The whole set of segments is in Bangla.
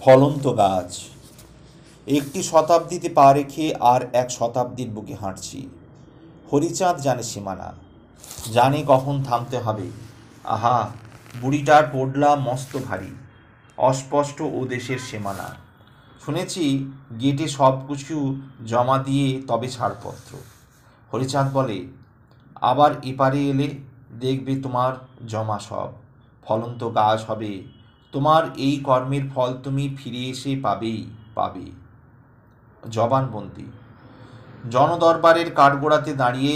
ফলন্ত গাছ। একটি শতাব্দীতে পা রেখে আর এক শতাব্দীর বুকে হাঁটছি। হরিচাঁদ জানে সীমানা, জানে কখন থামতে হবে। আহা, বুড়িটার পোডলা মস্ত ভারী, অস্পষ্ট ও দেশের সীমানা। শুনেছি গেটে সব কিছু জমা দিয়ে তবে ছাড়পত্র। হরিচাঁদ বলে, আবার এপারে এলে দেখবে তোমার জমা সব ফলন্ত গাছ হবে। তোমার এই কর্মের ফল তুমি ফিরে এসে পাবেই পাবে। জবানবন্দি। জনদরবারের কাঠগোড়াতে দাঁড়িয়ে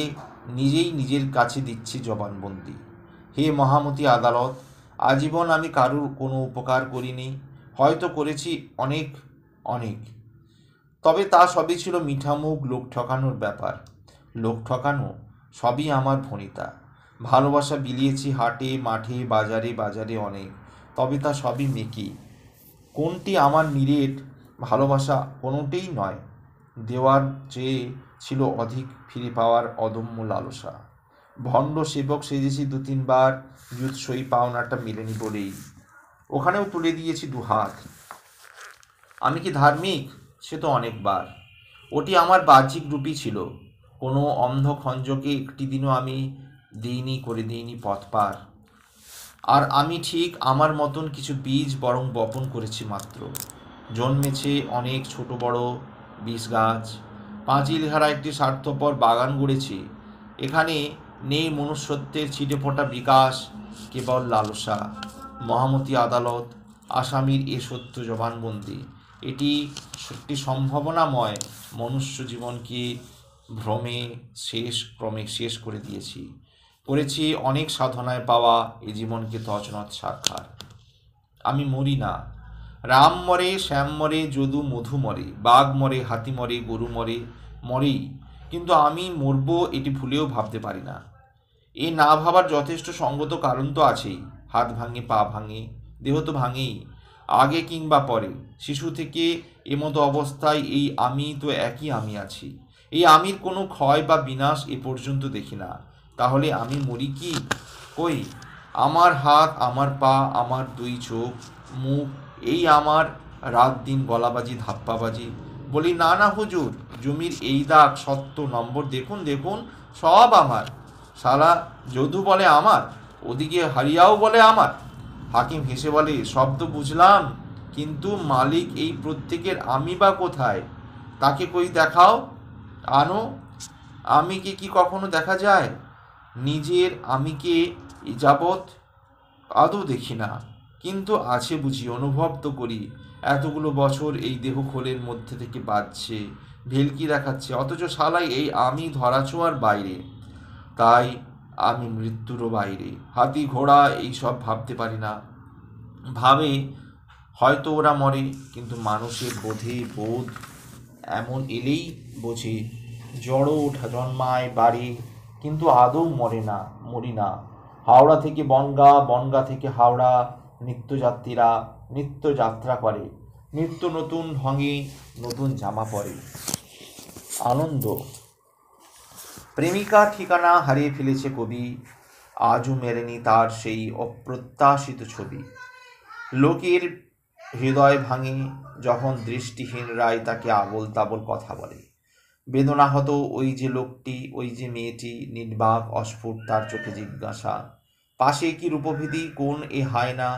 নিজেই নিজের কাছে দিচ্ছি জবানবন্দি। হে মহামতি আদালত, আজীবন আমি কারুর কোনো উপকার করিনি, হয়তো করেছি অনেক অনেক, তবে তা সবই ছিল মিঠামুখ লোক ঠকানোর ব্যাপার। লোক ঠকানো সবই আমার ভণিতা। ভালোবাসা বিলিয়েছি হাটে মাঠে বাজারে বাজারে অনেক, তবে তা সবই মেকি। কোনটি আমার নিরেট ভালোবাসা কোনোটিই নয়। দেওয়ার চেয়ে ছিল অধিক, ফিরে পাওয়ার অদম্য লালসা। ভণ্ড সেবক সেজেছি দু তিনবার, জুৎসই পাওনাটা মেলেনি বলেই ওখানেও তুলে দিয়েছি দুহাত। আমি কি ধার্মিক? সে তো অনেকবার। ওটি আমার বাহ্যিক রূপই ছিল। কোনো অন্ধ খঞ্জকে একটি দিনও আমি দিইনি পথ পার। আর আমি ঠিক আমার মতন কিছু বীজ বরং বপন করেছি মাত্র। জন্মেছে অনেক ছোট বড় বীজ গাছ। পাঁচিল ঘেরা একটি স্বার্থপর বাগান গড়েছি। এখানে নেই মনুষ্যত্বের ছিটেফোঁটা বিকাশ, কেবল লালসা। মহামতি আদালত, আসামির এ সত্য জবানবন্দি। এটি একটি সম্ভাবনাময় মনুষ্য জীবনকে ভ্রমে ক্রমে শেষ করে দিয়েছি। করেছি অনেক সাধনায় পাওয়া এ জীবনকে তছনছ সাক্ষাৎ। আমি মরি না। রাম মরে, শ্যাম মরে, যদু মধু মরে, বাঘ মরে, হাতি মরে, গরু মরে, মরেই। কিন্তু আমি মরব এটি ভুলেও ভাবতে পারি না। এ না ভাবার যথেষ্ট সঙ্গত কারণ তো আছেই। হাত ভাঙে, পা ভাঙে, দেহ তো ভাঙেই, আগে কিংবা পরে। শিশু থেকে এমতো অবস্থায় এই আমি তো একই আমি আছি। এই আমির কোনো ক্ষয় বা বিনাশ এ পর্যন্ত দেখি না। তাহলে আমি মরি কি? কই, আমার হাত, আমার পা, আমার দুই চোখ, মুখ, এই আমার রাত দিন গলাবাজি ধাপ্পাবাজি। বলি, না না হুজুর, জমির এই দাগ সত্য নম্বর দেখুন দেখুন, সব আমার। শালা যদু বলে আমার, ওদিকে হারিয়াও বলে আমার। হাকিম হেসে বলে, সব তো বুঝলাম, কিন্তু মালিক এই প্রত্যেকের আমি বা কোথায়? তাকে কই দেখাও, আনো। আমিকে কি কখনো দেখা যায়? নিজের আমিকে এ যাবৎ আদৌ দেখি না, কিন্তু আছে বুঝি, অনুভব তো করি। এতগুলো বছর এই দেহ খোলের মধ্যে থেকে বাজছে, ভেলকি দেখাচ্ছে, অথচ শালাই এই আমি ধরাছোঁয়ার বাইরে। তাই আমি মৃত্যুরও বাইরে। হাতি ঘোড়া এইসব ভাবতে পারি না। ভাবে হয়তো ওরা মরে, কিন্তু মানুষের বোধ এমন এলেই বোঝে। জড়ো ওঠা জন্মায় বাড়ে, কিন্তু আদৌ মরি না। হাওড়া থেকে বনগা, বনগা থেকে হাওড়া, নিত্যযাত্রীরা নিত্য যাত্রা করে, নিত্য নতুন ঢঙে নতুন জামা পরে। আনন্দ। প্রেমিকার ঠিকানা হারিয়ে ফেলেছে কবি, আজও মেলেনি তার সেই অপ্রত্যাশিত ছবি। লোকের হৃদয় ভাঙে যখন দৃষ্টিহীনরাই তাকে আবোল তাবোল কথা বলে। বেদনাহত ওই যে লোকটি, ওই যে মেয়েটি, নির্বাক অস্ফুট তার চোখে জিজ্ঞাসা। পাশে কি রূপভেদী কোন এ হায়না,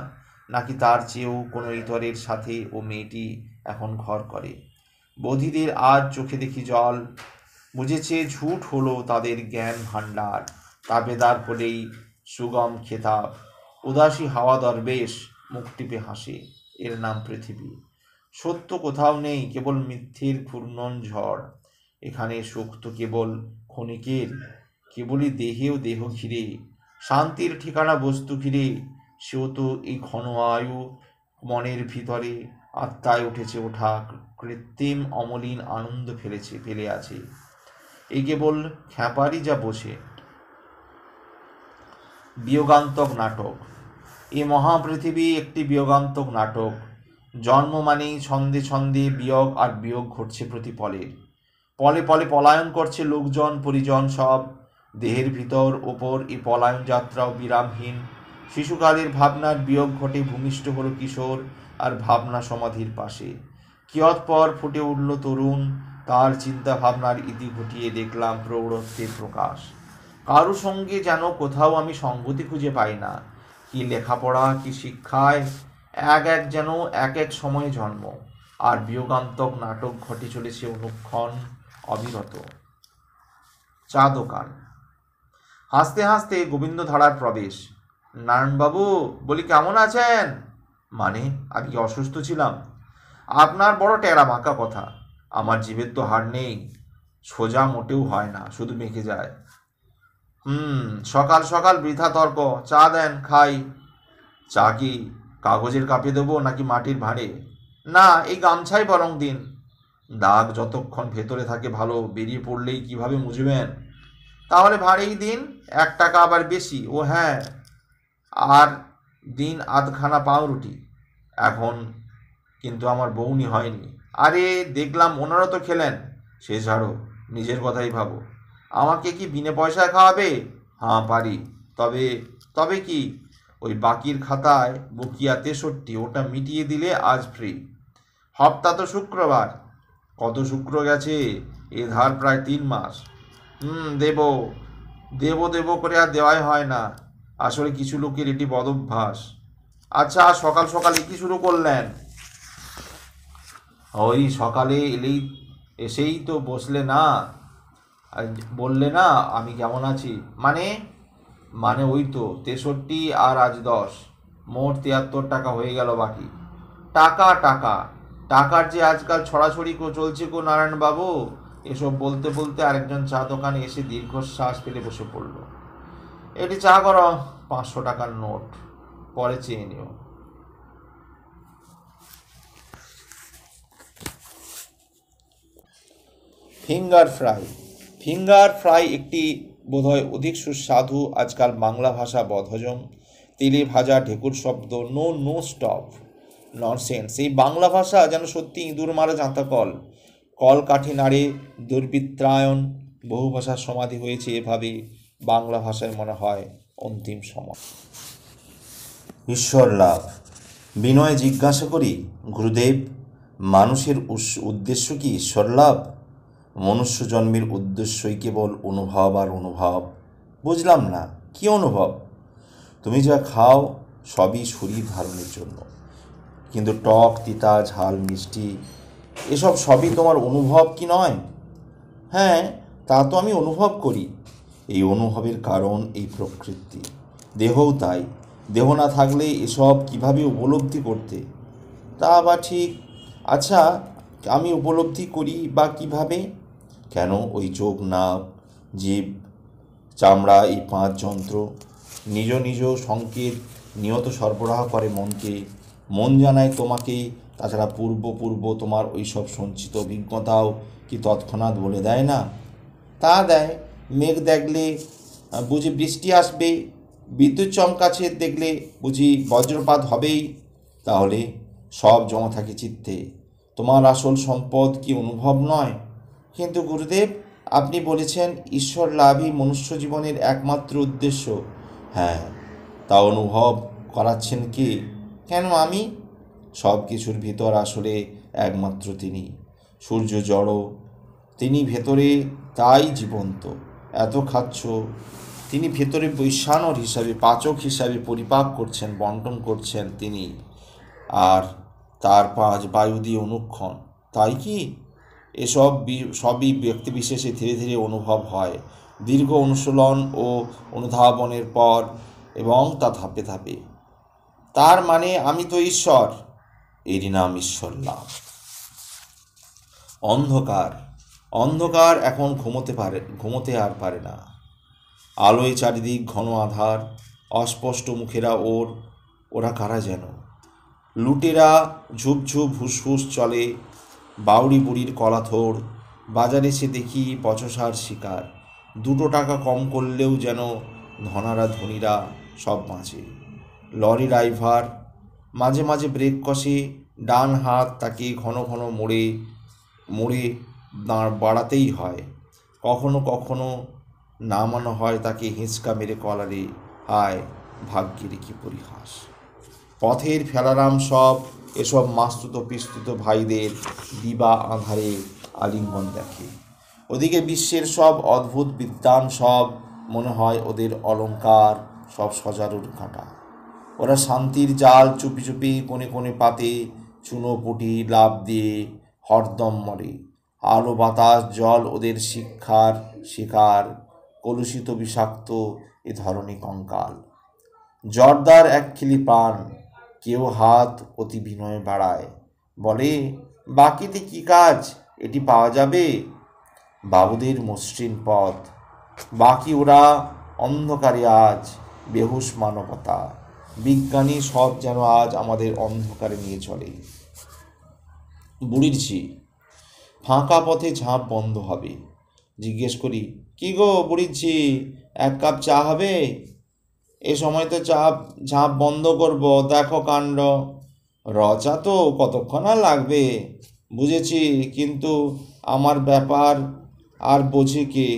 নাকি তার চেয়েও কোনো ইতরের সাথে ও মেয়েটি এখন ঘর করে। বধিদের আজ চোখে দেখি জল, বুঝেছে ঝুট হলো তাদের জ্ঞান ভাণ্ডার। তাবেদার বলেই সুগম খেতাব, উদাসী হাওয়া দরবেশ মুখ টিপে হাসে, এর নাম পৃথিবী। সত্য কোথাও নেই, কেবল মিথ্যের ঘূর্ণন ঝড়। এখানে সুখ তো কেবল ক্ষণিকের, কেবলই দেহেও দেহ ঘিরে। শান্তির ঠিকানা বস্তু ঘিরে, সেও তো এই ঘন আয়ু। মনের ভিতরে আত্মায় উঠেছে ওঠা কৃত্রিম অমলিন আনন্দ ফেলে আছে। এই কেবল খ্যাপারই যা বসে। বিয়োগান্তক নাটক। এ মহাপৃথিবী একটি বিয়োগান্তক নাটক। জন্ম মানেই ছন্দে ছন্দে বিয়োগ আর বিয়োগ ঘটছে প্রতি পলের। পলে পলে পলায়ন করছে লোকজন পরিজন সব। দেহের ভিতর ওপর এই পলায়ন যাত্রাও বিরামহীন। শিশুকালের ভাবনার বিয়োগ ঘটে ভূমিষ্ঠ হলো কিশোর, আর ভাবনা সমাধির পাশে। কিয়ৎপর ফুটে উঠল তরুণ, তার চিন্তা ভাবনার ইতি ঘটিয়ে দেখলাম প্রৌঢ়ত্বের প্রকাশ। কারো সঙ্গে যেন কোথাও আমি সঙ্গতি খুঁজে পাই না। কি লেখাপড়া, কি শিক্ষায়, এক এক যেন এক এক সময়ে জন্ম, আর বিয়োগান্তক নাটক ঘটে চলেছে অনুক্ষণ অবিরত। চা দোকান। হাসতে হাসতে গোবিন্দধারার প্রবেশ। নারায়ণবাবু, বলি কেমন আছেন? মানে, আমি কি অসুস্থ ছিলাম? আপনার বড় টেরা বাঁকা কথা। আমার জীবের তো হাড় নেই, সোজা মোটেও হয় না, শুধু বেঁকে যায়। সকাল সকাল বৃথা তর্ক। চা দেন, খাই। চা কি কাগজের কাপে দেবো নাকি মাটির ভাঁড়ে? না, এই গামছাই বরং দিন। দাগ যতক্ষণ ভেতরে থাকে ভালো, বেরিয়ে পড়লেই কিভাবে মুছবেন? তাহলে ভাঁড়েই দিন, 1 টাকা আবার বেশি। ও হ্যাঁ, আর দিন আধখানা পাউরুটি। এখন কিন্তু আমার বউনি হয়নি। আরে দেখলাম ওনারা তো খেলেন। সে ছাড়ো, নিজের কথাই ভাবো। আমাকে কি বিনে পয়সায় খাওয়াবে? হ্যাঁ পারি। তবে তবে কি, ওই বাকির খাতায় বকিয়া 63, ওটা মিটিয়ে দিলে আজ ফ্রি। হপ্তা তো শুক্রবার। কত শুক্র গেছে, এ ধার প্রায় 3 মাস। দেব দেব দেব করে আর দেওয়াই হয় না। আসলে কিছু লোকের এটি বদভ্যাস। আচ্ছা, সকাল সকাল কি শুরু করলেন? ওই সকালে এসেই তো বসলে না, আর বললে না আমি কেমন আছি। মানে ওই তো 63 আর আজ 10, মোট 73 টাকা হয়ে গেল বাকি। টাকা টাকা টাকার যে আজকাল ছড়াছড়ি চলছে গো নারায়ণবাবু। এসব বলতে বলতে আরেকজন চা দোকানে এসে দীর্ঘশ্বাস ফেলে বসে পড়ল। এটি চা করো, 500 টাকার নোট, পরে চেয়ে নিও। ফিঙ্গার ফ্রাই একটি বোধহয় অধিক সুস্বাদু আজকাল বাংলা ভাষা বদহজম তেলে ভাজা ঢেকুর শব্দ। No stop nonsense. এই বাংলা ভাষা যেন সত্যি ইঁদুর মারা জাঁতাকল। কল কাঠি নাড়ে দুর্বৃত্তায়ন। বহু ভাষার সমাধি হয়েছে এভাবে। বাংলা ভাষায় মনে হয় অন্তিম সময়। ঈশ্বর লাভ। বিনয় জিজ্ঞাসা করি, গুরুদেব, মানুষের উদ্দেশ্য কি ঈশ্বর লাভ? মনুষ্য জন্মের উদ্দেশ্যই কেবল অনুভব আর অনুভব। বুঝলাম না, কি অনুভব? তুমি যা খাও সবই শরীর ধারণের জন্য, কিন্তু টক, তিতা, ঝাল, মিষ্টি এসব সবই তোমার অনুভব কি নয়? হ্যাঁ, তা তো আমি অনুভব করি। এই অনুভবের কারণ এই প্রকৃতি, দেহও তাই। দেহ না থাকলে এসব কিভাবে উপলব্ধি করতে? তা বা ঠিক। আচ্ছা, আমি উপলব্ধি করি বা কিভাবে? কেন ওই চোখ, নাক, জিভ, চামড়া, এই 5 যন্ত্র নিজ নিজ সংকেত নিয়ত সরবরাহ করে মনকে। মন জানায় তোমাকে। তাছাড়া পূর্ব তোমার ওই সব সঞ্চিত অভিজ্ঞতাও কি তৎক্ষণাৎ বলে দেয় না? তা দেয়। মেঘ দেখলে বুঝি বৃষ্টি আসবে, বিদ্যুৎ চমকাচ্ছে দেখলে বুঝি বজ্রপাত হবেই। তাহলে সব জমা থাকে চিত্তে। তোমার আসল সম্পদ কি অনুভব নয়? কিন্তু গুরুদেব, আপনি বলেছেন ঈশ্বর লাভই মনুষ্য জীবনের একমাত্র উদ্দেশ্য। হ্যাঁ, তা অনুভব করাচ্ছেন কি? কেন আমি? সব কিছুর ভিতর আসলে একমাত্র তিনি। সূর্য জড়, তিনি ভেতরে, তাই জীবন্ত। এত খাচ্ছ, তিনি ভেতরে বৈশ্বানর হিসাবে, পাচক হিসাবে পরিপাক করছেন, বন্টন করছেন তিনি। আর তার 5 বায়ু দিয়ে অনুক্ষণ, তাই কি? এসব সবই ব্যক্তিবিশেষে ধীরে ধীরে অনুভব হয়, দীর্ঘ অনুশীলন ও অনুধাবনের পর, এবং তা ধাপে ধাপে। তার মানে আমি তো ঈশ্বর। এরই নাম ঈশ্বর লাভ। অন্ধকার এখন ঘুমোতে আর পারে না। আলোয় চারিদিক ঘন আধার। অস্পষ্ট মুখেরা ওরা কারা যেন। লুটেরা ঝুপঝুপ হুসহুস চলে। বাউরি বুড়ির কলাথোড়। বাজারে সে দেখি পচসার শিকার। 2 টাকা কম করলেও যেন ধনারা ধনীরা সব বাঁচে। লরি ড্রাইভার মাঝে মাঝে ব্রেক কষে, ডান হাত তাকে ঘন ঘন মোড়ে বাড়াতেই হয়। কখনো কখনো নামানো হয় তাকে হেঁচকা মেরে কলারে। হায় ভাগ্যের কি পরিহাস! পথের ফেলারাম সব এসব মাস্তুত পিস্তুত ভাইদের দিবা আঁধারে আলিঙ্গন দেখে। ওদিকে বিশ্বের সব অদ্ভুত বিদ্বান সব মনে হয় ওদের অলংকার, সব সজারুর কাঁটা। ওরা শান্তির জাল চুপি চুপি কোণে কোণে পাতে, চুনোপুটি লাভ দিয়ে হরদম মরে। আলো বাতাস জল ওদের শিক্ষার শিকার, কলুষিত বিষাক্ত এ ধরনী কঙ্কাল। জর্দার একখিলি পান, কেউ হাত অতি বিনয়ে বাড়ায়, বলে, বাকিতে কি কাজ, এটি পাওয়া যাবে? বাবুদের মসৃণ পথ, বাকি ওরা অন্ধকারে আজ, বেহুশ মানবতা। বিজ্ঞানী সব যেন আজ আমাদের অন্ধকারে নিয়ে চলে। বুড়ির ঝি, ফাঁকা পথে ঝাঁপ বন্ধ হবে। জিজ্ঞেস করি, কি গো বুড়ির ঝি, এক কাপ চা হবে? এ সময় তো ঝাঁপ বন্ধ করব, দেখো কাণ্ড। রচা তো কতক্ষণ আর লাগবে, বুঝেছি, কিন্তু আমার ব্যাপার আর বোঝে কে?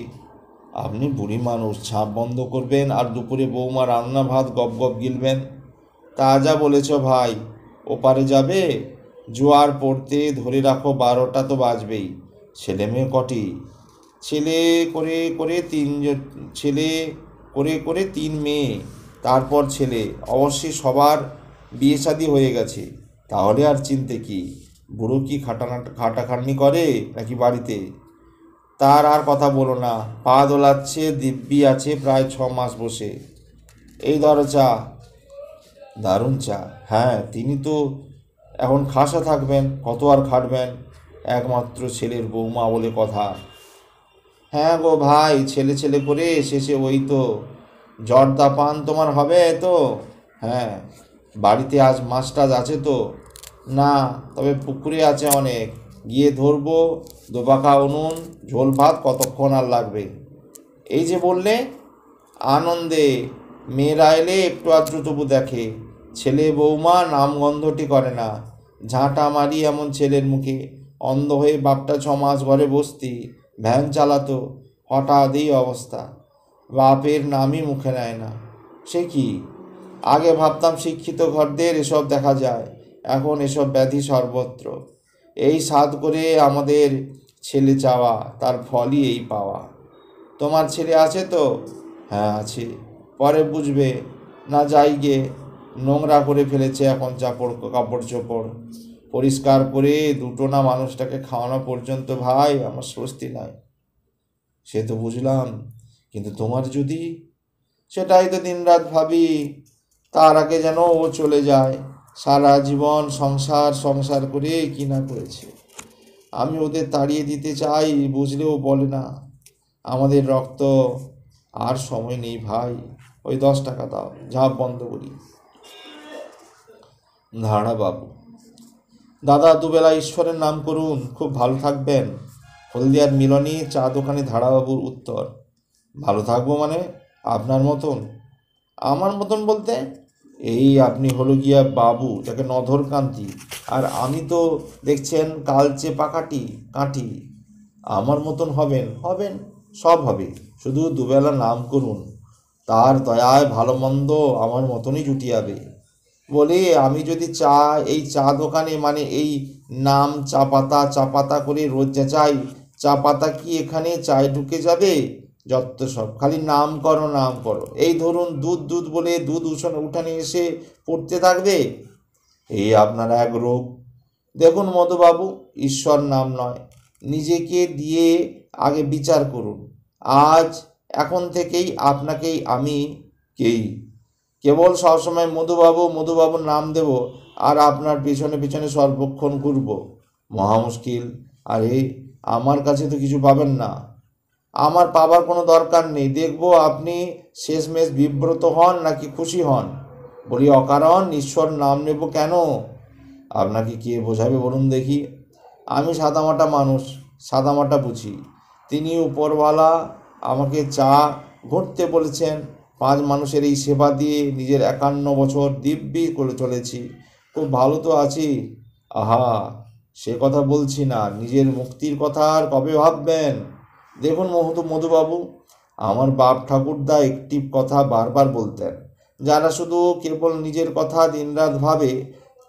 আপনি বুড়ি মানুষ, ঝাঁপ বন্ধ করবেন আর দুপুরে বৌমা রান্না ভাত গপ গপ গিলবেন? তা যা বলেছ ভাই। ওপারে যাবে? জোয়ার পড়তে ধরে রাখো 12টা তো বাজবেই। ছেলে মেয়ে কটি? ছেলে করে করে তিন মেয়ে, তারপর ছেলে। অবশ্যই সবার বিয়ে শাদী হয়ে গেছে। তাহলে আর চিনতে কি? বুড়ো কি খাটাখাটনি করে নাকি বাড়িতে? তার আর কথা বলো না, পা দোলাচ্ছে, দিব্যি আছে প্রায় 6 মাস বসে। এই ধরো চা। দারুণ চা। হ্যাঁ, তিনি তো এখন খাসা থাকবেন, কত আর খাটবেন? একমাত্র ছেলের বৌমা বলে কথা। হ্যাঁ গো ভাই, ছেলে ছেলে করে শেষে ওই তো। জর্দা পান তোমার হবে তো? হ্যাঁ। বাড়িতে আজ মাছ টাছ আছে তো? না, তবে পুকুরে আছে অনেক, গিয়ে ধরবো। দোপাকা উনুন, ঝোল ভাত কতক্ষণ আর লাগবে? এই যে বললে, আনন্দে মেয়েরা এলে একটু আধটু তবু দেখে, ছেলে বৌমা নামগন্ধটি করে না। ঝাঁটা মারি এমন ছেলের মুখে। অন্ধ হয়ে বাপটা 6 মাস ঘরে বসতি, ভ্যান চালাতো, হঠাৎ এই অবস্থা। বাপের নামই মুখে নেয় না। সে কি? আগে ভাবতাম শিক্ষিত ঘরদের এসব দেখা যায়, এখন এসব ব্যাধি সর্বত্র। এই সাধ করে আমাদের ছেলে চাওয়া, তার ফলই এই পাওয়া। তোমার ছেলে আছে তো? হ্যাঁ আছে। পরে বুঝবে না, যাই গে, নোংরা করে ফেলেছে এখন কাপড় চোপড়। পরিষ্কার করে দুটো না মানুষটাকে খাওয়ানো পর্যন্ত ভাই আমার স্বস্তি নাই। সে তো বুঝলাম, কিন্তু তোমার যদি? সেটাই তো দিনরাত ভাবি। তার আগে যেন ও চলে যায়। সারা জীবন সংসার সংসার করে কি না করেছে। আমি ওদের তাড়িয়ে দিতে চাই, বুঝলেও বলে না। আমাদের রক্ত। আর সময় নেই ভাই, ওই 10 টাকা দাও, ঝাঁপ বন্ধ করি। ধাড়া বাবু, দাদা দুবেলা ঈশ্বরের নাম করুন, খুব ভালো থাকবেন। হলদিয়ার মিলনী চা দোকানে ধাড়াবাবুর উত্তর, ভালো থাকবো মানে? আপনার মতন? আমার মতন বলতে? এই আপনি হলো গিয়া বাবু, যাকে নধর কান্তি, আর আমি তো দেখছেন কালচে পাকাটি কাঠি। আমার মতন হবেন? হবেন, সব হবে, শুধু দুবেলা নাম করুন। তার দয়ায় ভালো মন্দ আমার মতনই জুটিয়াবে। বলি, আমি যদি এই চা দোকানে মানে এই নাম চা পাতা করে রোজ চেঁচাই, চা পাতা কি এখানে চায় ঢুকে যাবে? যত সব খালি নাম করো নাম করো। এই ধরুন দুধ দুধ বলে দুধ উঠানে এসে পড়তে থাকবে। এই আপনার এক রোগ। দেখুন মধুবাবু, ঈশ্বর নাম নয়, নিজেকে দিয়ে আগে বিচার করুন। আজ এখন থেকেই আপনাকেই আমি কেবল সবসময় মধুবাবুর নাম দেব আর আপনার পিছনে পিছনে সর্বক্ষণ ঘুরব। মহা মুশকিল। আরে আমার কাছে তো কিছু পাবেন না। আমার পাবার কোনো দরকার নেই, দেখব আপনি শেষমেশ বিব্রত হন নাকি খুশি হন। বলি, অকারণ ঈশ্বর নাম নেব কেন? আপনাকে কে বোঝাবে বলুন দেখি? আমি সাদামাটা মানুষ, সাদামাটা বুঝি। তিনি উপরওয়ালা আমাকে চা ঘুরতে বলেছেন। 5 মানুষের এই সেবা দিয়ে নিজের 51 বছর দিব্যি করে চলেছি। খুব ভালো তো আছি। আহা, সে কথা বলছি না, নিজের মুক্তির কথা আর কবে ভাববেন? দেখুন মধুবাবু, আমার বাপ ঠাকুরদা একটি কথা বারবার বলতেন, যারা শুধু কেবল নিজের কথা দিনরাত ভাবে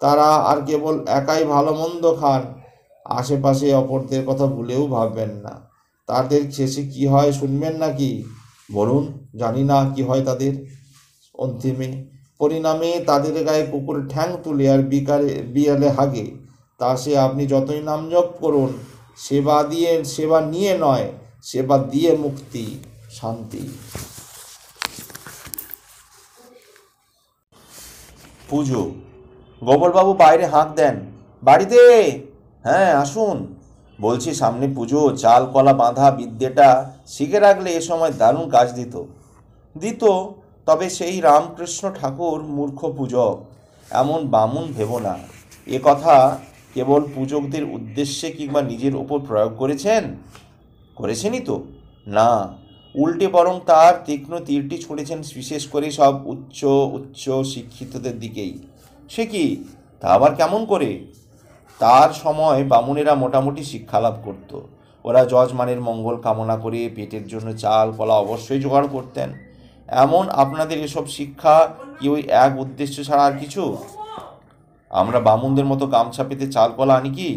তারা আর কেবল একাই ভালো মন্দ খান, আশেপাশে অপরদের কথা ভুলেও ভাববেন না। তাদের শেষে কি হয় শুনবেন নাকি? বলুন, জানি না কি হয় তাদের অন্তিমে। পরিণামে তাদের গায়ে কুকুর ঠ্যাং তুলে আর বিড়ালে হাগে। তা সে আপনি যতই নাম জপ করুন, সেবা নিয়ে নয়, সেবা দিয়ে মুক্তি, শান্তি। পুজো। গোপালবাবু বাইরে হাঁক দেন, বাড়িতে? হ্যাঁ আসুন। বলছি, সামনে পুজো, চাল কলা বাঁধা বিদ্যেটা শিখে রাখলে এ সময় দারুণ কাজ দিত। দিত, তবে সেই রামকৃষ্ণ ঠাকুর মূর্খ পূজক, এমন বামুন ভেব না। এ কথা কেবল পূজকদের উদ্দেশ্যে কিংবা নিজের ওপর প্রয়োগ করেছেনই তো না, উল্টে বরং তার তীক্ষ্ণ তীরটি ছুঁড়েছেন বিশেষ করে সব উচ্চ উচ্চ শিক্ষিতদের দিকেই। সে কি, তা আবার কেমন করে? তার সময় বামুনেরা মোটামুটি শিক্ষালাভ করত। ওরা যজমানের মঙ্গল কামনা করে পেটের জন্য চাল কলা অবশ্যই জোগাড় করতেন। এমন আপনাদের এসব শিক্ষা কি ওই এক উদ্দেশ্য ছাড়া আর কিছু? আমরা বামুনদের মতো গামছা পেতে চাল কলা আনি কি?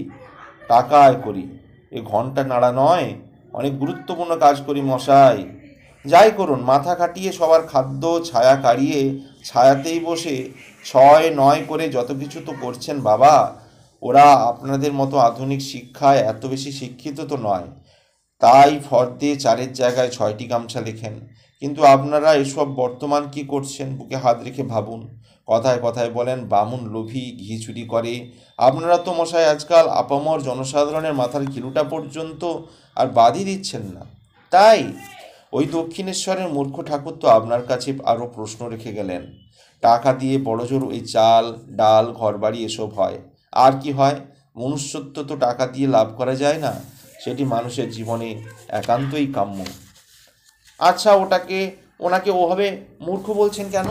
টাকা আয় করি, এ ঘন্টা নাড়া নয়, অনেক গুরুত্বপূর্ণ কাজ করি মশাই। যাই করুন, মাথা খাটিয়ে সবার খাদ্য ছায়া কাড়িয়ে ছায়াতেই বসে 6-9 করে যত কিছু তো করছেন বাবা। ওরা আপনাদের মতো আধুনিক শিক্ষায় এত বেশি শিক্ষিত তো নয়, তাই ফর্দে 4-এর জায়গায় 6টি গামছা লেখেন। কিন্তু আপনারা এসব বর্তমান কি করছেন বুকে হাত রেখে ভাবুন। কথায় কথায় বলেন বামুন লোভী, ঘি চুরি করে। আপনারা তো মশাই আজকাল আপামর জনসাধারণের মাথার কিলুটা পর্যন্ত আর বাদই দিচ্ছেন না। তাই ওই দক্ষিণেশ্বরের মূর্খ ঠাকুর তো আপনার কাছে আরও প্রশ্ন রেখে গেলেন। টাকা দিয়ে বড়জোর ওই চাল ডাল ঘরবাড়ি এসব হয়, আর কি হয়? মনুষ্যত্ব তো টাকা দিয়ে লাভ করা যায় না, সেটি মানুষের জীবনে একান্তই কাম্য। আচ্ছা, ওনাকে ওভাবে মূর্খ বলছেন কেন?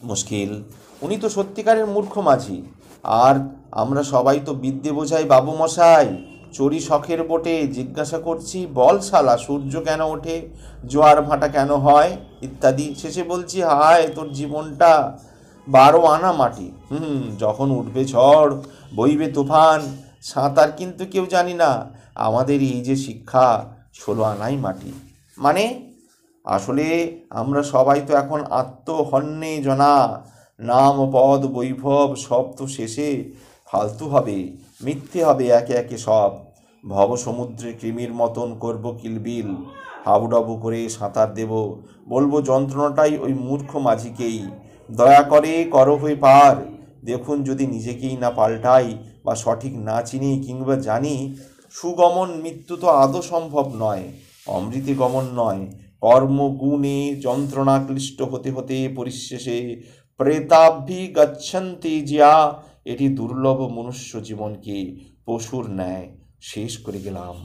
মুশকিল, উনি তো সত্যিকারের মূর্খ মাঝি। আর আমরা সবাই তো বিদ্যে বোঝাই বাবু মশাই। চড়ি শখের বটে, জিজ্ঞাসা করছি বল শালা, সূর্য কেন ওঠে, জোয়ার ভাটা কেন হয়, ইত্যাদি। শেষে বলছি হায় তোর জীবনটা 12 আনা মাটি। যখন উঠবে ঝড়, বইবে তুফান, সাঁতার কিন্তু কেউ জানি না। আমাদের এই যে শিক্ষা, 16 আনাই মাটি। মানে আসলে আমরা সবাই তো এখন আত্মহন্যে জনা। নাম পদ বৈভব সব তো শেষে ফালতু হবে, মিথ্যে হবে একে একে সব। ভব সমুদ্রে কৃমির মতন করব কিলবিল, হাবুডাবু করে সাঁতার দেব, বলবো যন্ত্রণাটাই ওই মূর্খ মাঝিকেই। দয়া করে করো হয়ে পার। দেখুন, যদি নিজেকেই না পাল্টাই বা সঠিক না চিনি কিংবা জানি, সুগমন মৃত্যু তো আদৌ সম্ভব নয়, অমৃতে গমন নয়। কর্মগুণে যন্ত্রণাক্লিষ্ট হতে হতে পরিশেষে প্রেতাভি গচ্ছন্তি জিয়া, এটি দুর্লভ মনুষ্য জীবনকে পশুর ন্যায় শেষ করে গেলাম।